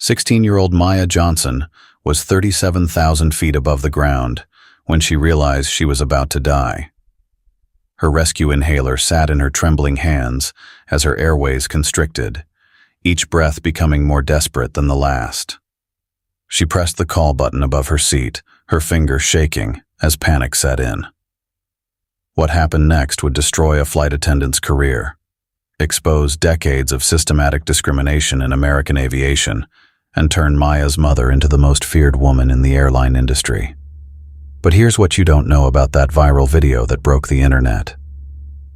16-year-old Maya Thompson was 37,000 feet above the ground when she realized she was about to die. Her rescue inhaler sat in her trembling hands as her airways constricted, each breath becoming more desperate than the last. She pressed the call button above her seat, her fingers shaking as panic set in. What happened next would destroy a flight attendant's career, expose decades of systematic discrimination in American aviation, and turn Maya's mother into the most feared woman in the airline industry. But here's what you don't know about that viral video that broke the internet.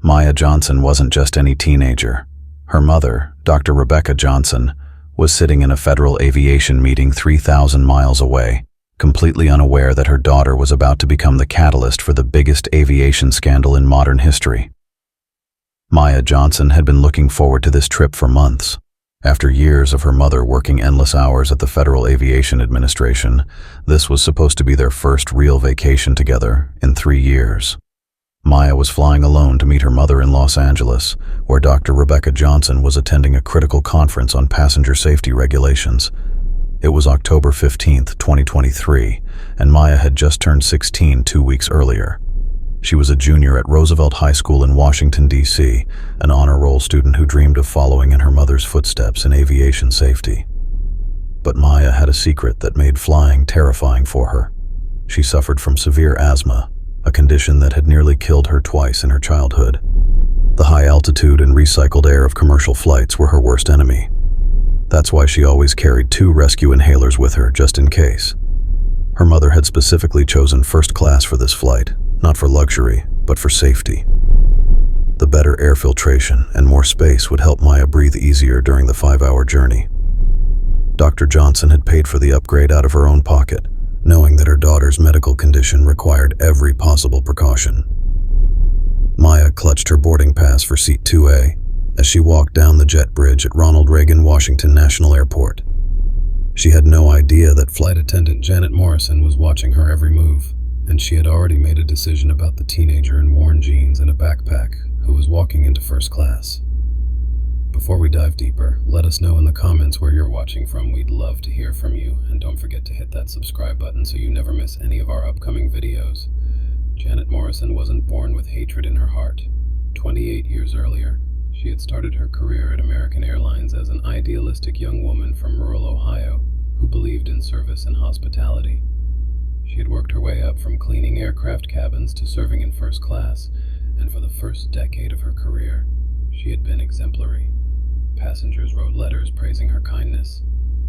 Maya Thompson wasn't just any teenager. Her mother, Dr. Rebecca Thompson, was sitting in a federal aviation meeting 3,000 miles away, completely unaware that her daughter was about to become the catalyst for the biggest aviation scandal in modern history. Maya Thompson had been looking forward to this trip for months. After years of her mother working endless hours at the Federal Aviation Administration, this was supposed to be their first real vacation together in 3 years. Maya was flying alone to meet her mother in Los Angeles, where Dr. Rebecca Thompson was attending a critical conference on passenger safety regulations. It was October 15th, 2023, and Maya had just turned 16 2 weeks earlier. She was a junior at Roosevelt High School in Washington, D.C., an honor roll student who dreamed of following in her mother's footsteps in aviation safety. But Maya had a secret that made flying terrifying for her. She suffered from severe asthma, a condition that had nearly killed her twice in her childhood. The high altitude and recycled air of commercial flights were her worst enemy. That's why she always carried 2 rescue inhalers with her, just in case. Her mother had specifically chosen first class for this flight, not for luxury, but for safety. The better air filtration and more space would help Maya breathe easier during the 5-hour journey. Dr. Thompson had paid for the upgrade out of her own pocket, knowing that her daughter's medical condition required every possible precaution. Maya clutched her boarding pass for seat 2A as she walked down the jet bridge at Ronald Reagan Washington National Airport. She had no idea that flight attendant Janet Morrison was watching her every move, and she had already made a decision about the teenager in worn jeans and a backpack who was walking into first class. Before we dive deeper, let us know in the comments where you're watching from. We'd love to hear from you, and don't forget to hit that subscribe button so you never miss any of our upcoming videos. Janet Morrison wasn't born with hatred in her heart. 28 years earlier, she had started her career at American Airlines as an idealistic young woman from rural Ohio who believed in service and hospitality. She had worked her way up from cleaning aircraft cabins to serving in first class, and for the first decade of her career, she had been exemplary. Passengers wrote letters praising her kindness.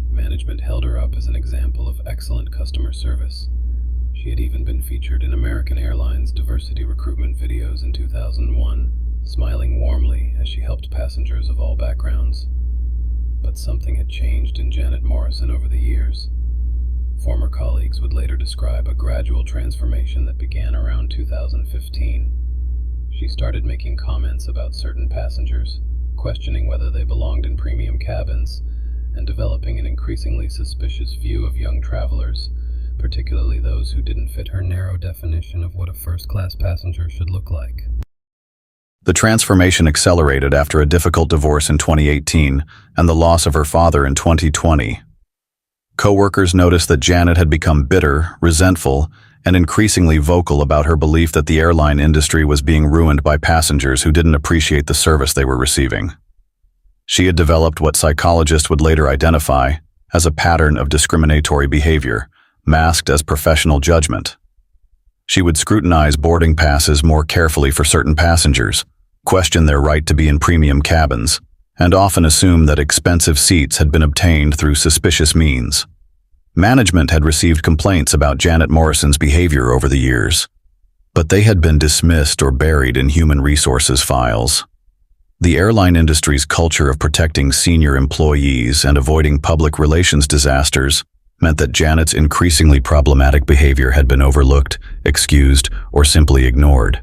Management held her up as an example of excellent customer service. She had even been featured in American Airlines diversity recruitment videos in 2001, smiling warmly as she helped passengers of all backgrounds. But something had changed in Janet Morrison over the years. Former colleagues would later describe a gradual transformation that began around 2015. She started making comments about certain passengers, questioning whether they belonged in premium cabins, and developing an increasingly suspicious view of young travelers, particularly those who didn't fit her narrow definition of what a first-class passenger should look like. The transformation accelerated after a difficult divorce in 2018 and the loss of her father in 2020. Coworkers noticed that Janet had become bitter, resentful, and increasingly vocal about her belief that the airline industry was being ruined by passengers who didn't appreciate the service they were receiving. She had developed what psychologists would later identify as a pattern of discriminatory behavior, masked as professional judgment. She would scrutinize boarding passes more carefully for certain passengers, question their right to be in premium cabins, and often assume that expensive seats had been obtained through suspicious means. Management had received complaints about Janet Morrison's behavior over the years, but they had been dismissed or buried in human resources files. The airline industry's culture of protecting senior employees and avoiding public relations disasters meant that Janet's increasingly problematic behavior had been overlooked, excused, or simply ignored.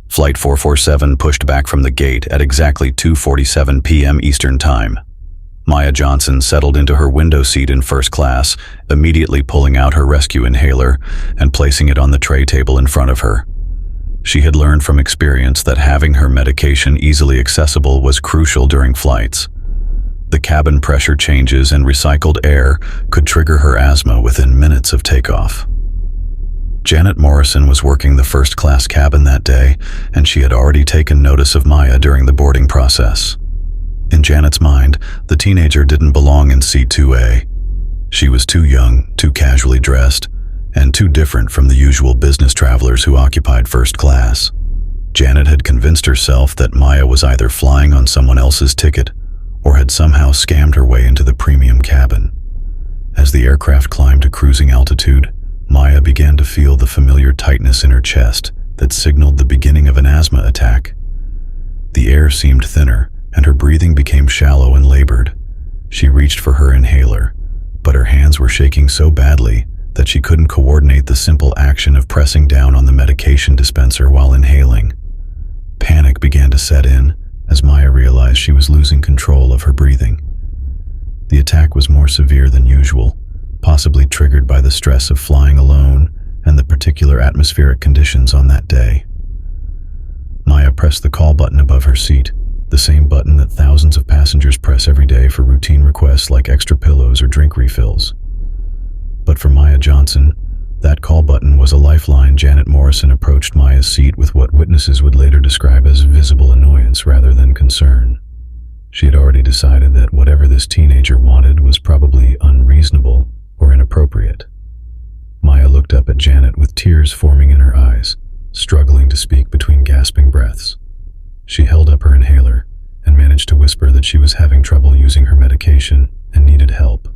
Flight 447 pushed back from the gate at exactly 2:47 p.m. Eastern Time. Maya Thompson settled into her window seat in first class, immediately pulling out her rescue inhaler and placing it on the tray table in front of her. She had learned from experience that having her medication easily accessible was crucial during flights. The cabin pressure changes and recycled air could trigger her asthma within minutes of takeoff. Janet Morrison was working the first-class cabin that day, and she had already taken notice of Maya during the boarding process. In Janet's mind, the teenager didn't belong in Seat 2A. She was too young, too casually dressed, and too different from the usual business travelers who occupied first class. Janet had convinced herself that Maya was either flying on someone else's ticket or had somehow scammed her way into the premium cabin. As the aircraft climbed to cruising altitude, Maya began to feel the familiar tightness in her chest that signaled the beginning of an asthma attack. The air seemed thinner, and her breathing became shallow and labored. She reached for her inhaler, but her hands were shaking so badly that she couldn't coordinate the simple action of pressing down on the medication dispenser while inhaling. Panic began to set in as Maya realized she was losing control of her breathing. The attack was more severe than usual, possibly triggered by the stress of flying alone and the particular atmospheric conditions on that day. Maya pressed the call button above her seat, the same button that thousands of passengers press every day for routine requests like extra pillows or drink refills. But for Maya Johnson, that call button was a lifeline. Janet Morrison approached Maya's seat with what witnesses would later describe as visible annoyance rather than concern. She had already decided that whatever this teenager wanted was probably unreasonable or inappropriate. Maya looked up at Janet with tears forming in her eyes, struggling to speak between gasping breaths. She held up her inhaler and managed to whisper that she was having trouble using her medication and needed help.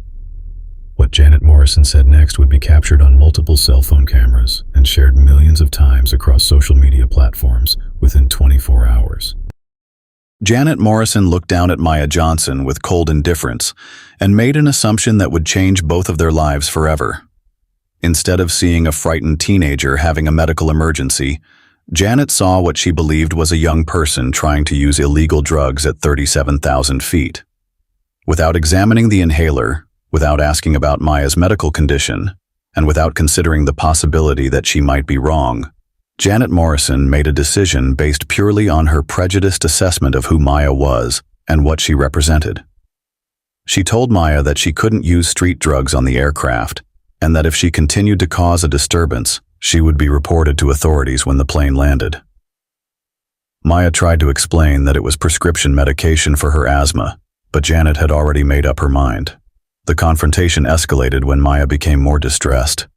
What Janet Morrison said next would be captured on multiple cell phone cameras and shared millions of times across social media platforms within 24 hours. Janet Morrison looked down at Maya Johnson with cold indifference and made an assumption that would change both of their lives forever. Instead of seeing a frightened teenager having a medical emergency, Janet saw what she believed was a young person trying to use illegal drugs at 37,000 feet. Without examining the inhaler, without asking about Maya's medical condition, and without considering the possibility that she might be wrong, Janet Morrison made a decision based purely on her prejudiced assessment of who Maya was and what she represented. She told Maya that she couldn't use street drugs on the aircraft, and that if she continued to cause a disturbance, she would be reported to authorities when the plane landed. Maya tried to explain that it was prescription medication for her asthma, but Janet had already made up her mind. The confrontation escalated when Maya became more distressed,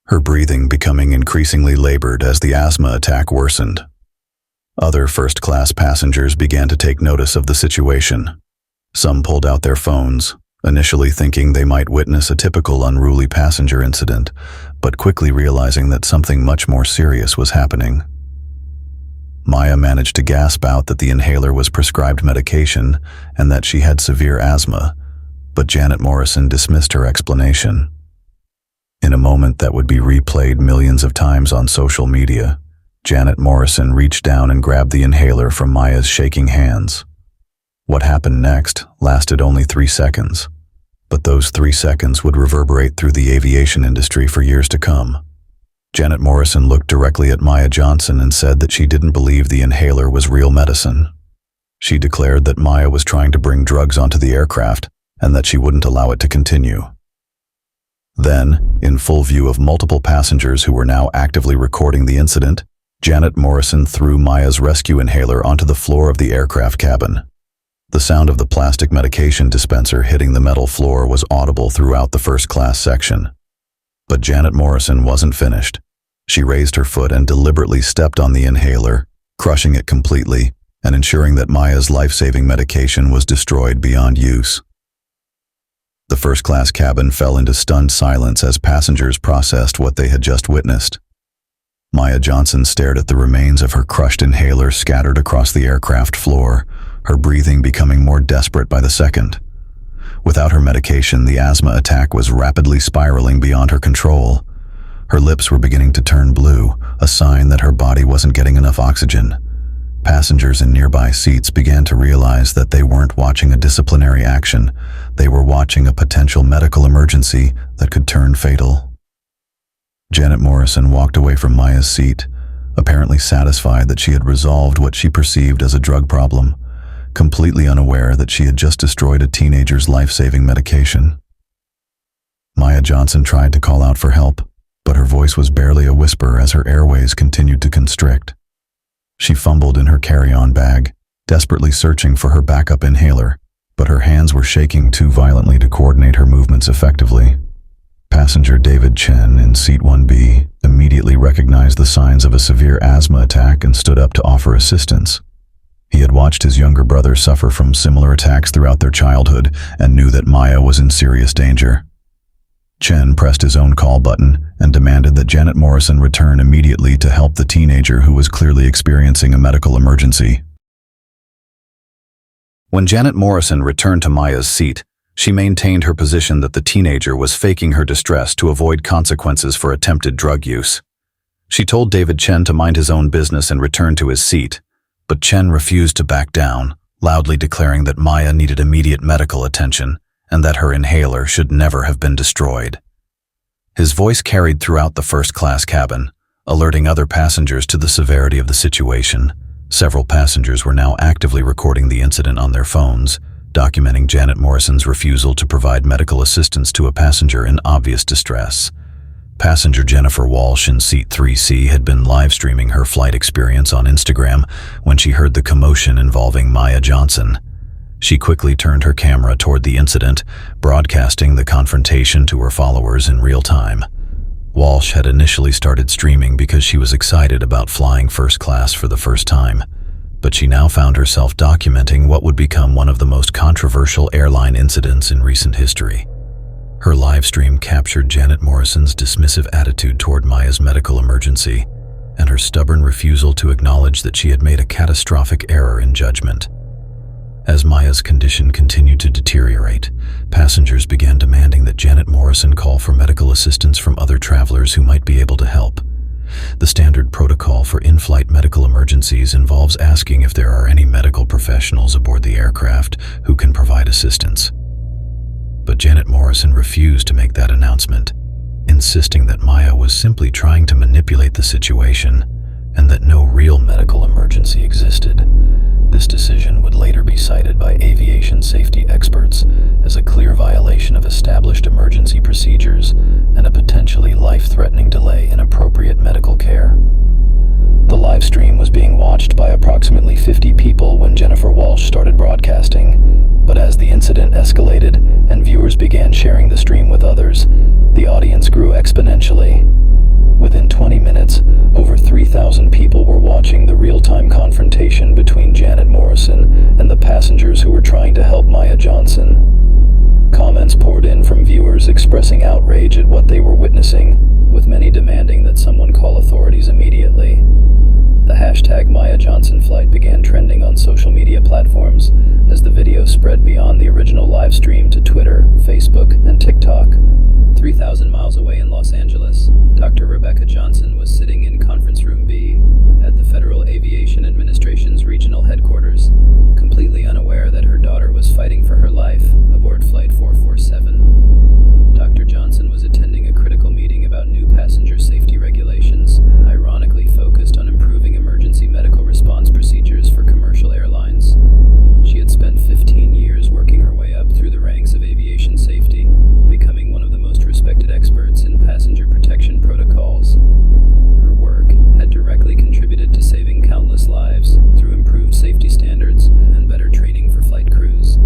her breathing becoming increasingly labored as the asthma attack worsened. Other first-class passengers began to take notice of the situation. Some pulled out their phones, initially thinking they might witness a typical unruly passenger incident, but quickly realizing that something much more serious was happening. Maya managed to gasp out that the inhaler was prescribed medication and that she had severe asthma, but Janet Morrison dismissed her explanation. In a moment that would be replayed millions of times on social media, Janet Morrison reached down and grabbed the inhaler from Maya's shaking hands. What happened next lasted only 3 seconds, but those 3 seconds would reverberate through the aviation industry for years to come. Janet Morrison looked directly at Maya Johnson and said that she didn't believe the inhaler was real medicine. She declared that Maya was trying to bring drugs onto the aircraft and that she wouldn't allow it to continue. Then, in full view of multiple passengers who were now actively recording the incident, Janet Morrison threw Maya's rescue inhaler onto the floor of the aircraft cabin. The sound of the plastic medication dispenser hitting the metal floor was audible throughout the first-class section. But Janet Morrison wasn't finished. She raised her foot and deliberately stepped on the inhaler, crushing it completely and ensuring that Maya's life-saving medication was destroyed beyond use. The first-class cabin fell into stunned silence as passengers processed what they had just witnessed. Maya Johnson stared at the remains of her crushed inhaler scattered across the aircraft floor, her breathing becoming more desperate by the second. Without her medication, the asthma attack was rapidly spiraling beyond her control. Her lips were beginning to turn blue, a sign that her body wasn't getting enough oxygen. Passengers in nearby seats began to realize that they weren't watching a disciplinary action, they were watching a potential medical emergency that could turn fatal. Janet Morrison walked away from Maya's seat, apparently satisfied that she had resolved what she perceived as a drug problem. completely unaware that she had just destroyed a teenager's life-saving medication. Maya Thompson tried to call out for help, but her voice was barely a whisper as her airways continued to constrict. She fumbled in her carry-on bag, desperately searching for her backup inhaler, but her hands were shaking too violently to coordinate her movements effectively. Passenger David Chen in seat 1B immediately recognized the signs of a severe asthma attack and stood up to offer assistance. He had watched his younger brother suffer from similar attacks throughout their childhood and knew that Maya was in serious danger. Chen pressed his own call button and demanded that Janet Morrison return immediately to help the teenager who was clearly experiencing a medical emergency. When Janet Morrison returned to Maya's seat, she maintained her position that the teenager was faking her distress to avoid consequences for attempted drug use. She told David Chen to mind his own business and return to his seat, but Chen refused to back down, loudly declaring that Maya needed immediate medical attention and that her inhaler should never have been destroyed. His voice carried throughout the first-class cabin, alerting other passengers to the severity of the situation. Several passengers were now actively recording the incident on their phones, documenting Janet Morrison's refusal to provide medical assistance to a passenger in obvious distress. Passenger Jennifer Walsh in seat 3C had been live-streaming her flight experience on Instagram when she heard the commotion involving Maya Thompson. She quickly turned her camera toward the incident, broadcasting the confrontation to her followers in real time. Walsh had initially started streaming because she was excited about flying first class for the first time, but she now found herself documenting what would become one of the most controversial airline incidents in recent history. Her live stream captured Janet Morrison's dismissive attitude toward Maya's medical emergency and her stubborn refusal to acknowledge that she had made a catastrophic error in judgment. As Maya's condition continued to deteriorate, passengers began demanding that Janet Morrison call for medical assistance from other travelers who might be able to help. The standard protocol for in-flight medical emergencies involves asking if there are any medical professionals aboard the aircraft who can provide assistance. But Janet Morrison refused to make that announcement, insisting that Maya was simply trying to manipulate the situation and that no real medical emergency existed. This decision would later be cited by aviation safety experts as a clear violation of established emergency procedures and a potentially life-threatening delay in appropriate medical care. The live stream was being watched by approximately 50 people when Jennifer Walsh started broadcasting, but as the incident escalated and viewers began sharing the stream with others, the audience grew exponentially. Within 20 minutes, over 3,000 people were watching the real-time confrontation between Janet Morrison and the passengers who were trying to help Maya Thompson. Comments poured in from viewers expressing outrage at what they were witnessing, with many demanding that someone call authorities immediately. The hashtag Maya Thompson flight began trending on social media platforms as the video spread beyond the original live stream to Twitter, Facebook, and TikTok. 3,000 miles away in Los Angeles, Dr. Rebecca Johnson was sitting in Conference Room B at the Federal Aviation Administration's regional headquarters, completely unaware that her daughter was fighting for her life aboard Flight 447. Dr. Johnson was attending a critical meeting about new passenger safety regulations, ironically focused on improving emergency medical response procedures for commercial airlines. She had spent 15 years working her way up through the ranks of aviation safety, becoming one of the most respected experts in passenger protection protocols. Her work had directly contributed to saving countless lives through improved safety standards and better training for flight crews.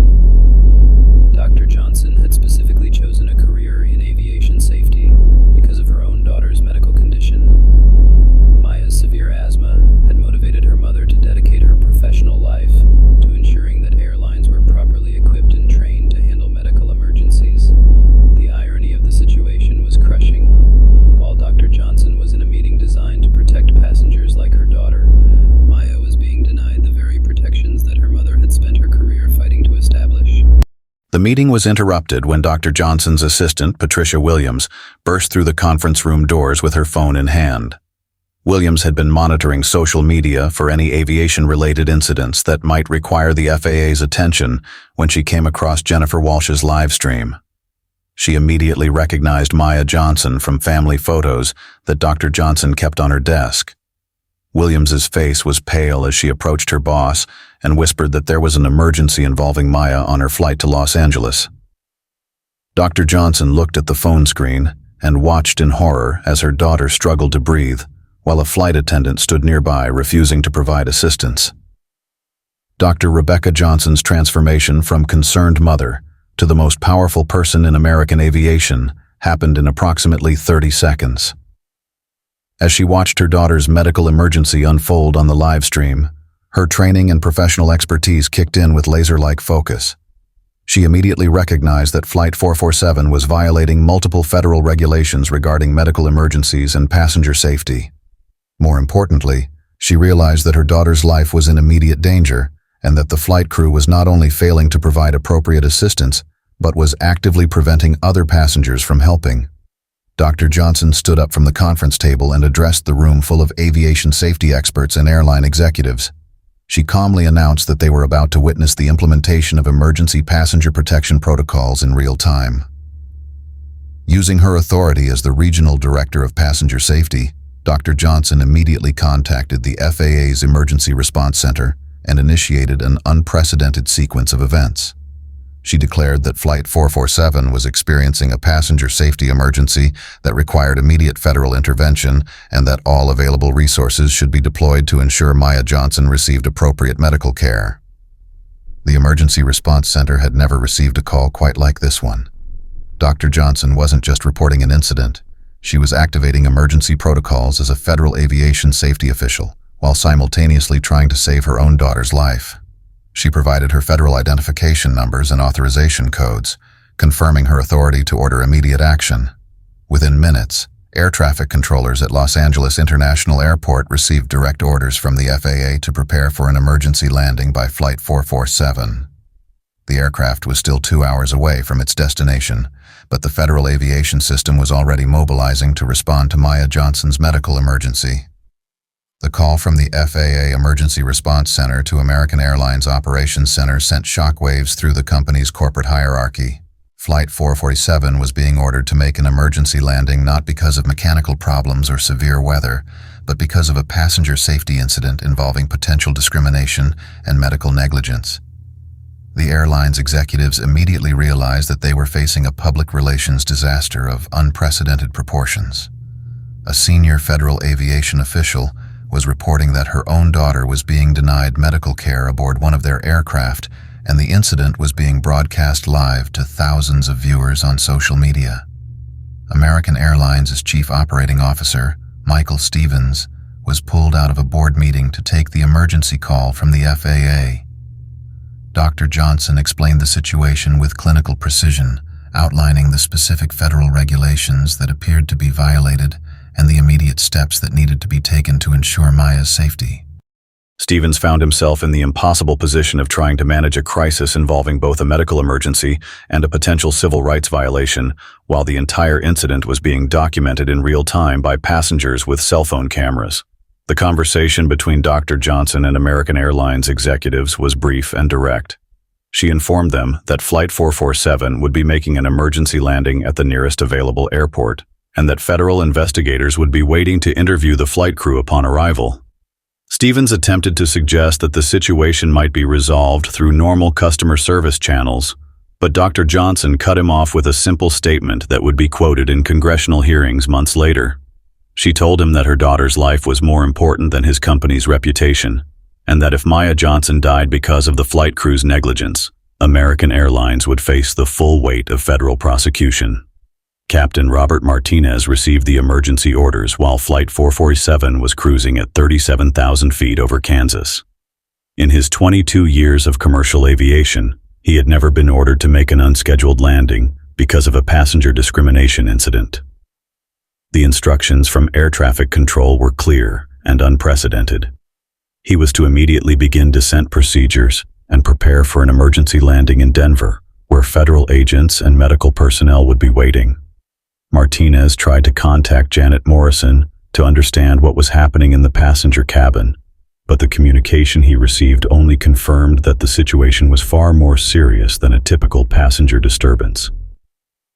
Dr. Johnson had specifically chosen a career in aviation safety because of her own daughter's medical condition. Maya's severe asthma had motivated her mother to dedicate her professional life to ensuring that airlines were properly equipped and trained to handle medical emergencies. The irony of the situation was crushing. While Dr. Johnson was in a meeting designed to protect passengers like her daughter, Maya was being denied the very protections that her mother had spent her career fighting to establish. The meeting was interrupted when Dr. Johnson's assistant, Patricia Williams, burst through the conference room doors with her phone in hand. Williams had been monitoring social media for any aviation-related incidents that might require the FAA's attention when she came across Jennifer Walsh's live stream. She immediately recognized Maya Thompson from family photos that Dr. Johnson kept on her desk. Williams's face was pale as she approached her boss and whispered that there was an emergency involving Maya on her flight to Los Angeles. Dr. Johnson looked at the phone screen and watched in horror as her daughter struggled to breathe, while a flight attendant stood nearby, refusing to provide assistance. Dr. Rebecca Johnson's transformation from concerned mother to the most powerful person in American aviation happened in approximately 30 seconds. As she watched her daughter's medical emergency unfold on the live stream, her training and professional expertise kicked in with laser-like focus. She immediately recognized that Flight 447 was violating multiple federal regulations regarding medical emergencies and passenger safety. More importantly, she realized that her daughter's life was in immediate danger, and that the flight crew was not only failing to provide appropriate assistance, but was actively preventing other passengers from helping. Dr. Johnson stood up from the conference table and addressed the room full of aviation safety experts and airline executives. She calmly announced that they were about to witness the implementation of emergency passenger protection protocols in real time. Using her authority as the Regional Director of Passenger Safety, Dr. Johnson immediately contacted the FAA's Emergency Response Center and initiated an unprecedented sequence of events. She declared that Flight 447 was experiencing a passenger safety emergency that required immediate federal intervention, and that all available resources should be deployed to ensure Maya Johnson received appropriate medical care. The Emergency Response Center had never received a call quite like this one. Dr. Johnson wasn't just reporting an incident. She was activating emergency protocols as a federal aviation safety official, while simultaneously trying to save her own daughter's life. She provided her federal identification numbers and authorization codes, confirming her authority to order immediate action. Within minutes, air traffic controllers at Los Angeles International Airport received direct orders from the FAA to prepare for an emergency landing by Flight 447. The aircraft was still 2 hours away from its destination, but the Federal Aviation System was already mobilizing to respond to Maya Johnson's medical emergency. The call from the FAA Emergency Response Center to American Airlines Operations Center sent shockwaves through the company's corporate hierarchy. Flight 447 was being ordered to make an emergency landing not because of mechanical problems or severe weather, but because of a passenger safety incident involving potential discrimination and medical negligence. The airline's executives immediately realized that they were facing a public relations disaster of unprecedented proportions. A senior federal aviation official was reporting that her own daughter was being denied medical care aboard one of their aircraft, and the incident was being broadcast live to thousands of viewers on social media. American Airlines' Chief Operating Officer, Michael Stevens, was pulled out of a board meeting to take the emergency call from the FAA. Dr. Johnson explained the situation with clinical precision, outlining the specific federal regulations that appeared to be violated and the immediate steps that needed to be taken to ensure Maya's safety. Stevens found himself in the impossible position of trying to manage a crisis involving both a medical emergency and a potential civil rights violation, while the entire incident was being documented in real time by passengers with cell phone cameras. The conversation between Dr. Johnson and American Airlines executives was brief and direct. She informed them that Flight 447 would be making an emergency landing at the nearest available airport, and that federal investigators would be waiting to interview the flight crew upon arrival. Stevens attempted to suggest that the situation might be resolved through normal customer service channels, but Dr. Johnson cut him off with a simple statement that would be quoted in congressional hearings months later. She told him that her daughter's life was more important than his company's reputation, and that if Maya Johnson died because of the flight crew's negligence, American Airlines would face the full weight of federal prosecution. Captain Robert Martinez received the emergency orders while Flight 447 was cruising at 37,000 feet over Kansas. In his 22 years of commercial aviation, he had never been ordered to make an unscheduled landing because of a passenger discrimination incident. The instructions from air traffic control were clear and unprecedented. He was to immediately begin descent procedures and prepare for an emergency landing in Denver, where federal agents and medical personnel would be waiting. Martinez tried to contact Janet Morrison to understand what was happening in the passenger cabin, but the communication he received only confirmed that the situation was far more serious than a typical passenger disturbance.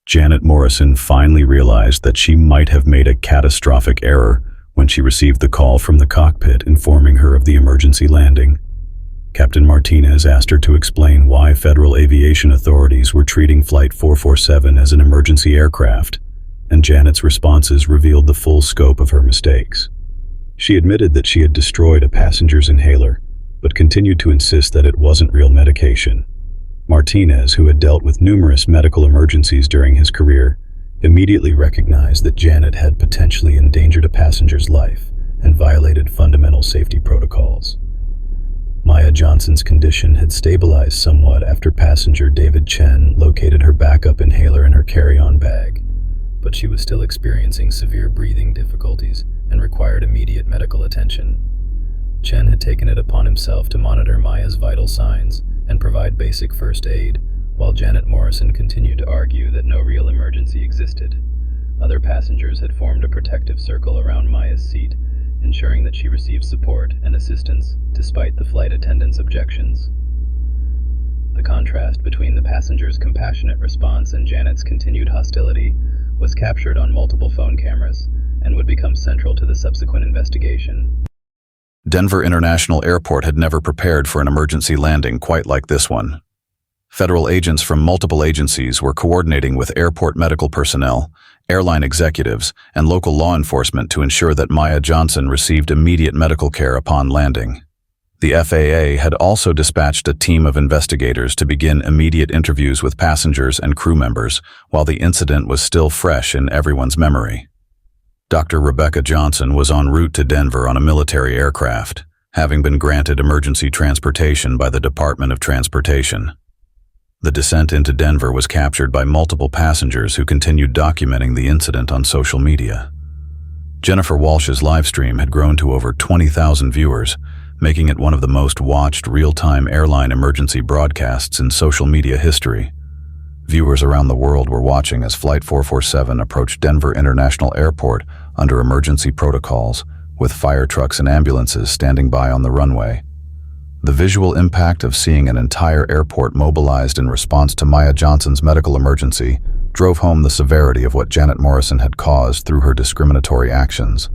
Janet Morrison finally realized that she might have made a catastrophic error when she received the call from the cockpit informing her of the emergency landing. Captain Martinez asked her to explain why federal aviation authorities were treating Flight 447 as an emergency aircraft, and Janet's responses revealed the full scope of her mistakes. She admitted that she had destroyed a passenger's inhaler, but continued to insist that it wasn't real medication. Martinez, who had dealt with numerous medical emergencies during his career, immediately recognized that Janet had potentially endangered a passenger's life and violated fundamental safety protocols. Maya Johnson's condition had stabilized somewhat after passenger David Chen located her backup inhaler in her carry-on bag, but she was still experiencing severe breathing difficulties and required immediate medical attention. Chen had taken it upon himself to monitor Maya's vital signs and provide basic first aid, while Janet Morrison continued to argue that no real emergency existed. Other passengers had formed a protective circle around Maya's seat, ensuring that she received support and assistance despite the flight attendant's objections. The contrast between the passengers' compassionate response and Janet's continued hostility was captured on multiple phone cameras and would become central to the subsequent investigation. Denver International Airport had never prepared for an emergency landing quite like this one. Federal agents from multiple agencies were coordinating with airport medical personnel, airline executives, and local law enforcement to ensure that Maya Johnson received immediate medical care upon landing. The FAA had also dispatched a team of investigators to begin immediate interviews with passengers and crew members while the incident was still fresh in everyone's memory. Dr. Rebecca Johnson was en route to Denver on a military aircraft, having been granted emergency transportation by the Department of Transportation. The descent into Denver was captured by multiple passengers who continued documenting the incident on social media. Jennifer Walsh's livestream had grown to over 20,000 viewers, making it one of the most watched real-time airline emergency broadcasts in social media history. Viewers around the world were watching as Flight 447 approached Denver International Airport under emergency protocols, with fire trucks and ambulances standing by on the runway. The visual impact of seeing an entire airport mobilized in response to Maya Johnson's medical emergency drove home the severity of what Janet Morrison had caused through her discriminatory actions.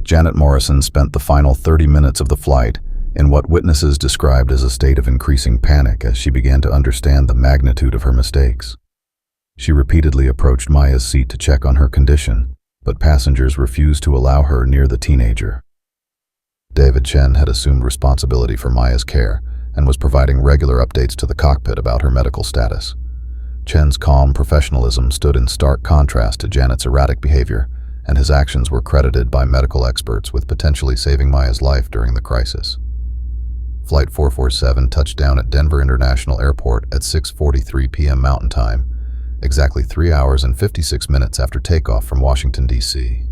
Janet Morrison spent the final 30 minutes of the flight in what witnesses described as a state of increasing panic as she began to understand the magnitude of her mistakes. She repeatedly approached Maya's seat to check on her condition, but passengers refused to allow her near the teenager. David Chen had assumed responsibility for Maya's care and was providing regular updates to the cockpit about her medical status. Chen's calm professionalism stood in stark contrast to Janet's erratic behavior, and his actions were credited by medical experts with potentially saving Maya's life during the crisis. Flight 447 touched down at Denver International Airport at 6:43 p.m. Mountain Time, exactly 3 hours and 56 minutes after takeoff from Washington, D.C.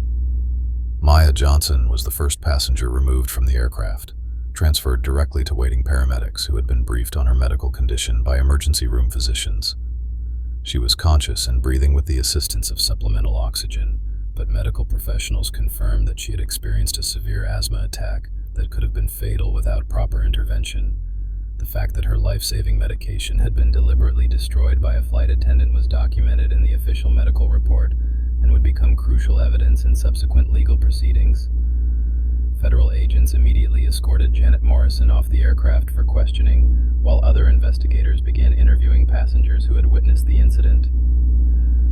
Maya Johnson was the first passenger removed from the aircraft, transferred directly to waiting paramedics who had been briefed on her medical condition by emergency room physicians. She was conscious and breathing with the assistance of supplemental oxygen, but medical professionals confirmed that she had experienced a severe asthma attack that could have been fatal without proper intervention. The fact that her life-saving medication had been deliberately destroyed by a flight attendant was documented in the official medical report and would become crucial evidence in subsequent legal proceedings. Federal agents immediately escorted Janet Morrison off the aircraft for questioning, while other investigators began interviewing passengers who had witnessed the incident.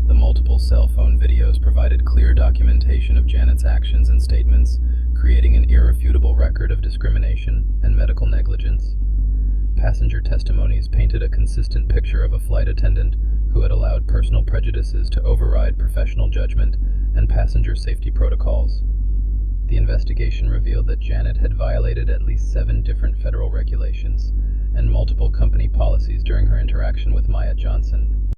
The multiple cell phone videos provided clear documentation of Janet's actions and statements, creating an irrefutable record of discrimination and medical negligence. Passenger testimonies painted a consistent picture of a flight attendant who had allowed personal prejudices to override professional judgment and passenger safety protocols. The investigation revealed that Janet had violated at least 7 different federal regulations and multiple company policies during her interaction with Maya Johnson.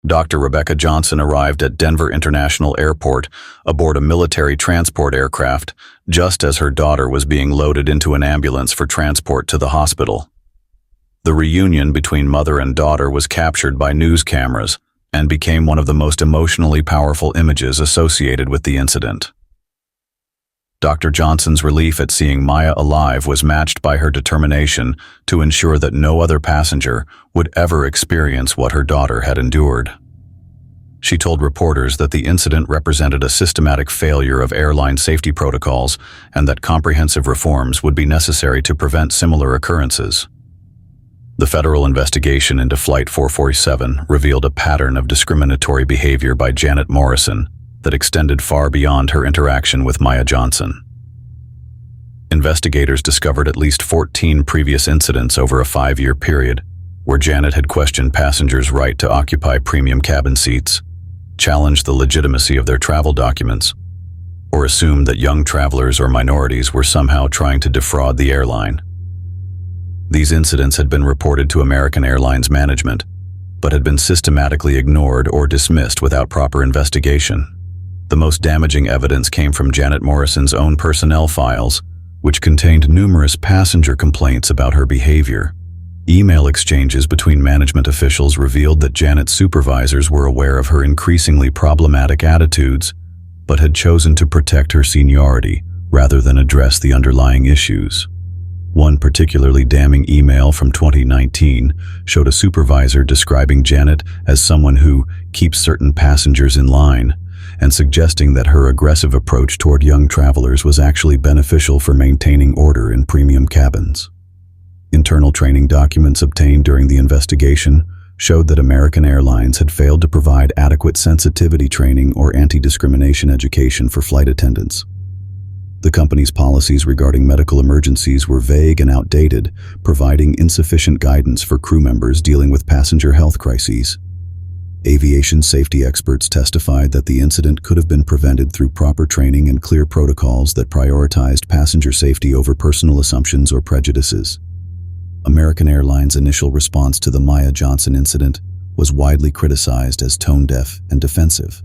Dr. Rebecca Johnson arrived at Denver International Airport aboard a military transport aircraft just as her daughter was being loaded into an ambulance for transport to the hospital. The reunion between mother and daughter was captured by news cameras and became one of the most emotionally powerful images associated with the incident. Dr. Johnson's relief at seeing Maya alive was matched by her determination to ensure that no other passenger would ever experience what her daughter had endured. She told reporters that the incident represented a systematic failure of airline safety protocols and that comprehensive reforms would be necessary to prevent similar occurrences. The federal investigation into Flight 447 revealed a pattern of discriminatory behavior by Janet Morrison that extended far beyond her interaction with Maya Thompson. Investigators discovered at least 14 previous incidents over a 5-year period where Janet had questioned passengers' right to occupy premium cabin seats, challenged the legitimacy of their travel documents, or assumed that young travelers or minorities were somehow trying to defraud the airline. These incidents had been reported to American Airlines management, but had been systematically ignored or dismissed without proper investigation. The most damaging evidence came from Janet Morrison's own personnel files, which contained numerous passenger complaints about her behavior. Email exchanges between management officials revealed that Janet's supervisors were aware of her increasingly problematic attitudes, but had chosen to protect her seniority rather than address the underlying issues. One particularly damning email from 2019 showed a supervisor describing Janet as someone who keeps certain passengers in line, and suggesting that her aggressive approach toward young travelers was actually beneficial for maintaining order in premium cabins. Internal training documents obtained during the investigation showed that American Airlines had failed to provide adequate sensitivity training or anti-discrimination education for flight attendants. The company's policies regarding medical emergencies were vague and outdated, providing insufficient guidance for crew members dealing with passenger health crises. Aviation safety experts testified that the incident could have been prevented through proper training and clear protocols that prioritized passenger safety over personal assumptions or prejudices. American Airlines' initial response to the Maya Thompson incident was widely criticized as tone-deaf and defensive.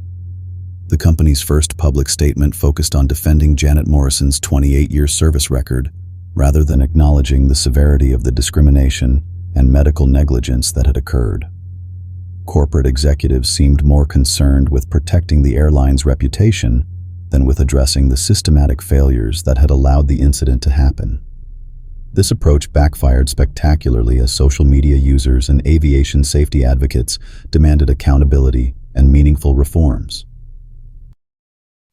The company's first public statement focused on defending Janet Morrison's 28-year service record, rather than acknowledging the severity of the discrimination and medical negligence that had occurred. Corporate executives seemed more concerned with protecting the airline's reputation than with addressing the systematic failures that had allowed the incident to happen. This approach backfired spectacularly as social media users and aviation safety advocates demanded accountability and meaningful reforms.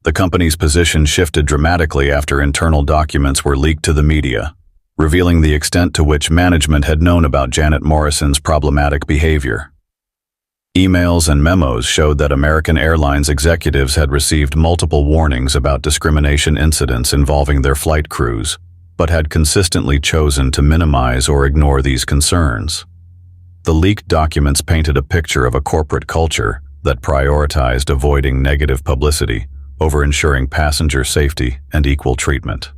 The company's position shifted dramatically after internal documents were leaked to the media, revealing the extent to which management had known about Janet Morrison's problematic behavior. Emails and memos showed that American Airlines executives had received multiple warnings about discrimination incidents involving their flight crews, but had consistently chosen to minimize or ignore these concerns. The leaked documents painted a picture of a corporate culture that prioritized avoiding negative publicity over ensuring passenger safety and equal treatment.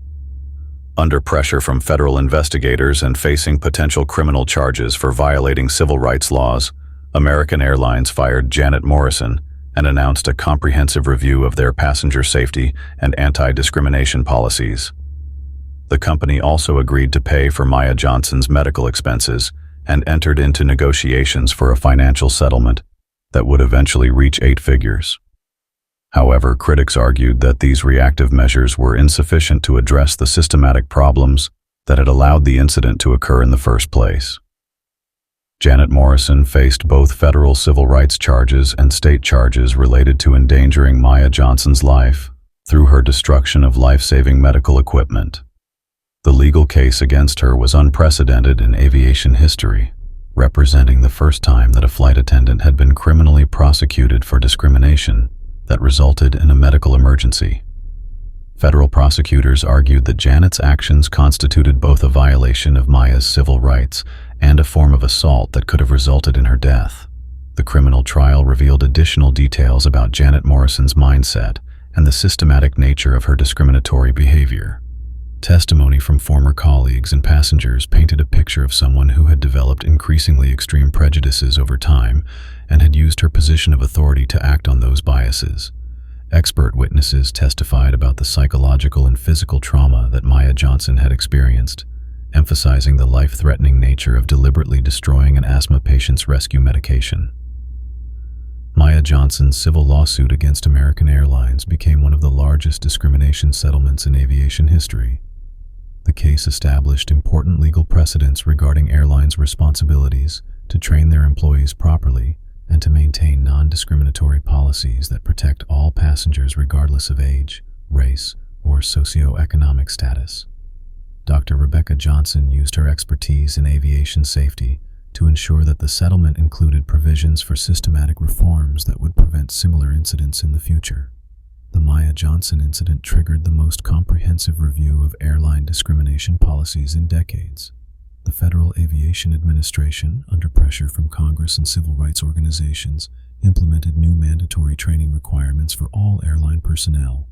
Under pressure from federal investigators and facing potential criminal charges for violating civil rights laws, American Airlines fired Janet Morrison and announced a comprehensive review of their passenger safety and anti-discrimination policies. The company also agreed to pay for Maya Thompson's medical expenses and entered into negotiations for a financial settlement that would eventually reach 8 figures. However, critics argued that these reactive measures were insufficient to address the systematic problems that had allowed the incident to occur in the first place. Janet Morrison faced both federal civil rights charges and state charges related to endangering Maya Thompson's life through her destruction of life-saving medical equipment. The legal case against her was unprecedented in aviation history, representing the first time that a flight attendant had been criminally prosecuted for discrimination that resulted in a medical emergency. Federal prosecutors argued that Janet's actions constituted both a violation of Maya's civil rights and a form of assault that could have resulted in her death. The criminal trial revealed additional details about Janet Morrison's mindset and the systematic nature of her discriminatory behavior. Testimony from former colleagues and passengers painted a picture of someone who had developed increasingly extreme prejudices over time and had used her position of authority to act on those biases. Expert witnesses testified about the psychological and physical trauma that Maya Thompson had experienced, emphasizing the life-threatening nature of deliberately destroying an asthma patient's rescue medication. Maya Thompson's civil lawsuit against American Airlines became one of the largest discrimination settlements in aviation history. The case established important legal precedents regarding airlines' responsibilities to train their employees properly and to maintain non-discriminatory policies that protect all passengers regardless of age, race, or socioeconomic status. Dr. Rebecca Johnson used her expertise in aviation safety to ensure that the settlement included provisions for systematic reforms that would prevent similar incidents in the future. The Maya Thompson incident triggered the most comprehensive review of airline discrimination policies in decades. The Federal Aviation Administration, under pressure from Congress and civil rights organizations, implemented new mandatory training requirements for all airline personnel.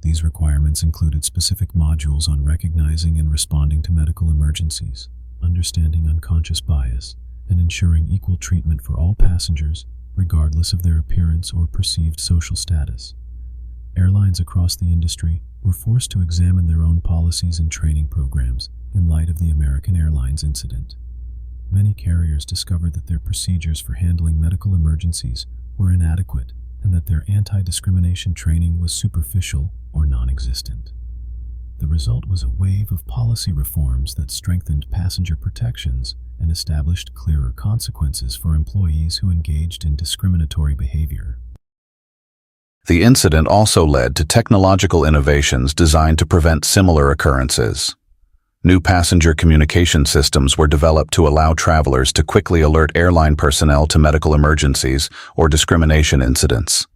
These requirements included specific modules on recognizing and responding to medical emergencies, understanding unconscious bias, and ensuring equal treatment for all passengers, regardless of their appearance or perceived social status. Airlines across the industry were forced to examine their own policies and training programs in light of the American Airlines incident. Many carriers discovered that their procedures for handling medical emergencies were inadequate and that their anti-discrimination training was superficial or non-existent. The result was a wave of policy reforms that strengthened passenger protections and established clearer consequences for employees who engaged in discriminatory behavior. The incident also led to technological innovations designed to prevent similar occurrences. New passenger communication systems were developed to allow travelers to quickly alert airline personnel to medical emergencies or discrimination incidents.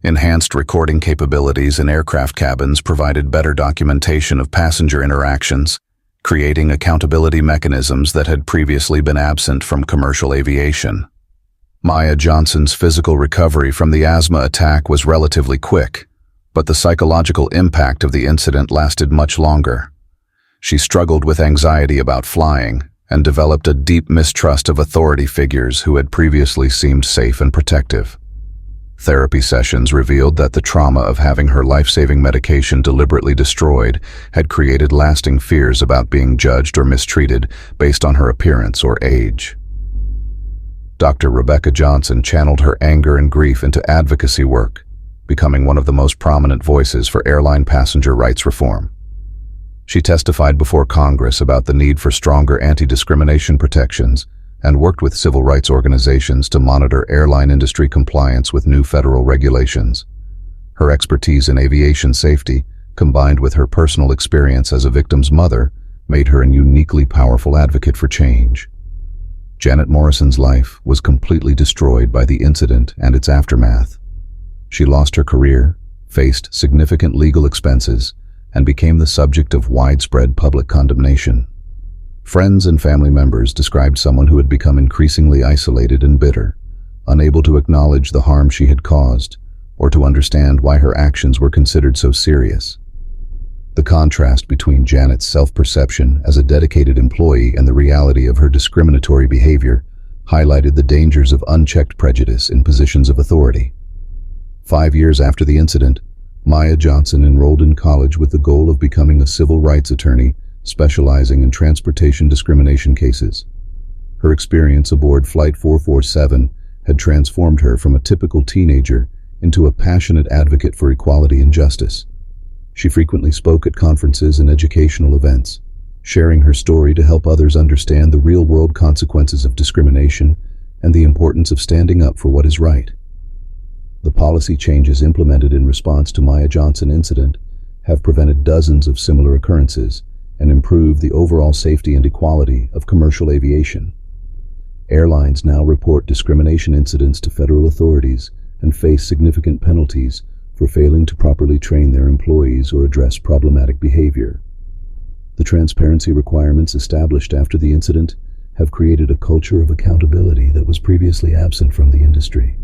Enhanced recording capabilities in aircraft cabins provided better documentation of passenger interactions, creating accountability mechanisms that had previously been absent from commercial aviation. Maya Thompson's physical recovery from the asthma attack was relatively quick, but the psychological impact of the incident lasted much longer. She struggled with anxiety about flying and developed a deep mistrust of authority figures who had previously seemed safe and protective. Therapy sessions revealed that the trauma of having her life-saving medication deliberately destroyed had created lasting fears about being judged or mistreated based on her appearance or age. Dr. Rebecca Johnson channeled her anger and grief into advocacy work, becoming one of the most prominent voices for airline passenger rights reform. She testified before Congress about the need for stronger anti-discrimination protections and worked with civil rights organizations to monitor airline industry compliance with new federal regulations. Her expertise in aviation safety, combined with her personal experience as a victim's mother, made her a uniquely powerful advocate for change. Janet Morrison's life was completely destroyed by the incident and its aftermath. She lost her career, faced significant legal expenses, and became the subject of widespread public condemnation. Friends and family members described someone who had become increasingly isolated and bitter, unable to acknowledge the harm she had caused, or to understand why her actions were considered so serious. The contrast between Janet's self-perception as a dedicated employee and the reality of her discriminatory behavior highlighted the dangers of unchecked prejudice in positions of authority. 5 years after the incident, Maya Thompson enrolled in college with the goal of becoming a civil rights attorney specializing in transportation discrimination cases. Her experience aboard Flight 447 had transformed her from a typical teenager into a passionate advocate for equality and justice. She frequently spoke at conferences and educational events, sharing her story to help others understand the real-world consequences of discrimination and the importance of standing up for what is right. The policy changes implemented in response to Maya Thompson incident have prevented dozens of similar occurrences and improved the overall safety and equality of commercial aviation. Airlines now report discrimination incidents to federal authorities and face significant penalties for failing to properly train their employees or address problematic behavior. The transparency requirements established after the incident have created a culture of accountability that was previously absent from the industry.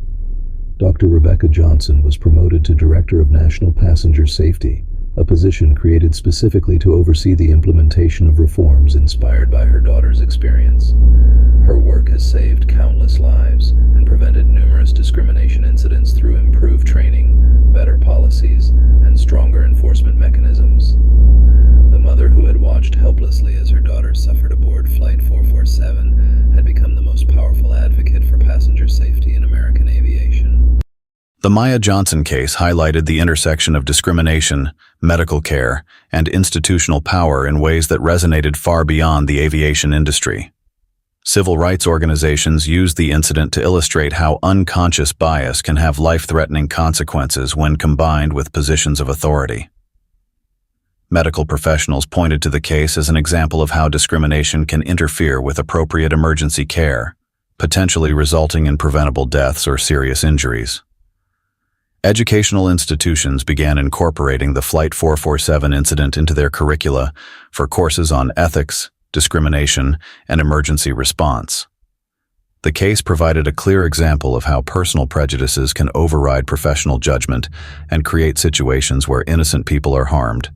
Dr. Rebecca Johnson was promoted to Director of National Passenger Safety, a position created specifically to oversee the implementation of reforms inspired by her daughter's experience. Her work has saved countless lives and prevented numerous discrimination incidents through improved training, better policies, and stronger enforcement mechanisms. The mother who had watched helplessly as her daughter suffered aboard Flight 447 had become the most powerful advocate for passenger safety in American aviation. The Maya Thompson case highlighted the intersection of discrimination, medical care, and institutional power in ways that resonated far beyond the aviation industry. Civil rights organizations used the incident to illustrate how unconscious bias can have life-threatening consequences when combined with positions of authority. Medical professionals pointed to the case as an example of how discrimination can interfere with appropriate emergency care, potentially resulting in preventable deaths or serious injuries. Educational institutions began incorporating the Flight 447 incident into their curricula for courses on ethics, discrimination, and emergency response. The case provided a clear example of how personal prejudices can override professional judgment and create situations where innocent people are harmed.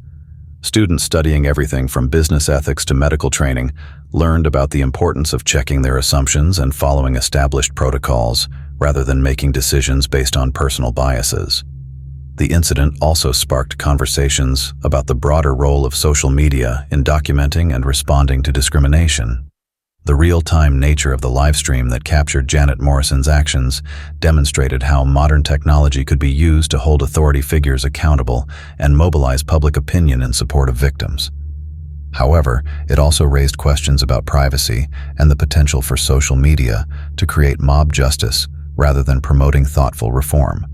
Students studying everything from business ethics to medical training learned about the importance of checking their assumptions and following established protocols rather than making decisions based on personal biases. The incident also sparked conversations about the broader role of social media in documenting and responding to discrimination. The real-time nature of the livestream that captured Janet Morrison's actions demonstrated how modern technology could be used to hold authority figures accountable and mobilize public opinion in support of victims. However, it also raised questions about privacy and the potential for social media to create mob justice rather than promoting thoughtful reform.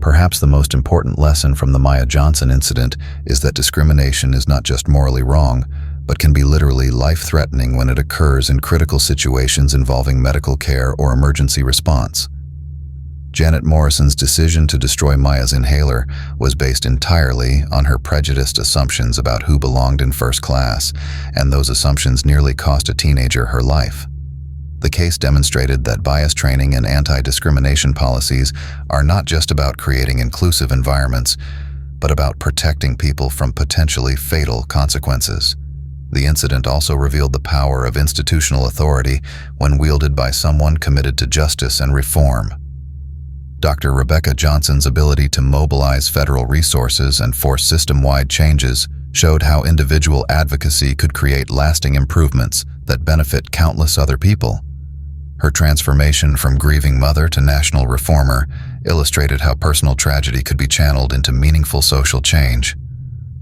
Perhaps the most important lesson from the Maya Thompson incident is that discrimination is not just morally wrong, but can be literally life-threatening when it occurs in critical situations involving medical care or emergency response. Janet Morrison's decision to destroy Maya's inhaler was based entirely on her prejudiced assumptions about who belonged in first class, and those assumptions nearly cost a teenager her life. The case demonstrated that bias training and anti-discrimination policies are not just about creating inclusive environments, but about protecting people from potentially fatal consequences. The incident also revealed the power of institutional authority when wielded by someone committed to justice and reform. Dr. Rebecca Johnson's ability to mobilize federal resources and force system-wide changes showed how individual advocacy could create lasting improvements that benefit countless other people. Her transformation from grieving mother to national reformer illustrated how personal tragedy could be channeled into meaningful social change.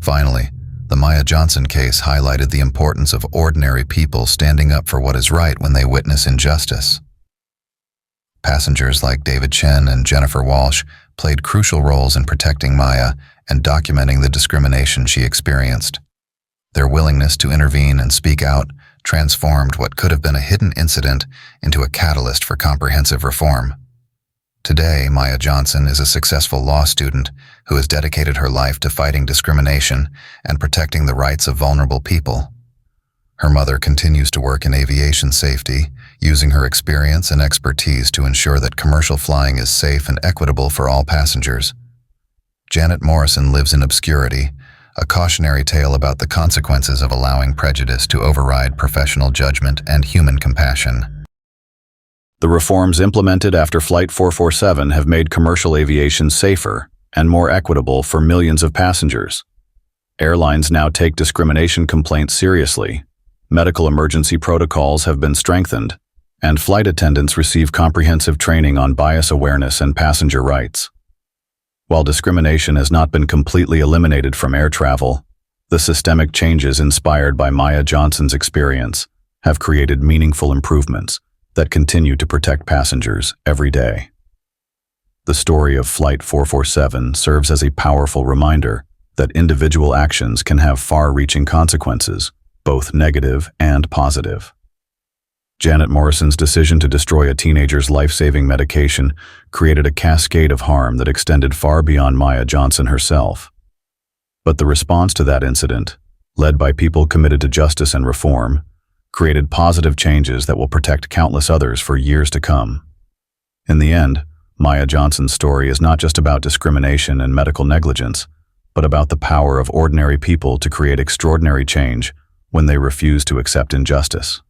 Finally, the Maya Thompson case highlighted the importance of ordinary people standing up for what is right when they witness injustice. Passengers like David Chen and Jennifer Walsh played crucial roles in protecting Maya and documenting the discrimination she experienced. Their willingness to intervene and speak out transformed what could have been a hidden incident into a catalyst for comprehensive reform. Today, Maya Thompson is a successful law student who has dedicated her life to fighting discrimination and protecting the rights of vulnerable people. Her mother continues to work in aviation safety, using her experience and expertise to ensure that commercial flying is safe and equitable for all passengers. Janet Morrison lives in obscurity, a cautionary tale about the consequences of allowing prejudice to override professional judgment and human compassion. The reforms implemented after Flight 447 have made commercial aviation safer and more equitable for millions of passengers. Airlines now take discrimination complaints seriously, medical emergency protocols have been strengthened, and flight attendants receive comprehensive training on bias awareness and passenger rights. While discrimination has not been completely eliminated from air travel, the systemic changes inspired by Maya Thompson's experience have created meaningful improvements that continue to protect passengers every day. The story of Flight 447 serves as a powerful reminder that individual actions can have far-reaching consequences, both negative and positive. Janet Morrison's decision to destroy a teenager's life-saving medication created a cascade of harm that extended far beyond Maya Thompson herself. But the response to that incident, led by people committed to justice and reform, created positive changes that will protect countless others for years to come. In the end, Maya Thompson's story is not just about discrimination and medical negligence, but about the power of ordinary people to create extraordinary change when they refuse to accept injustice.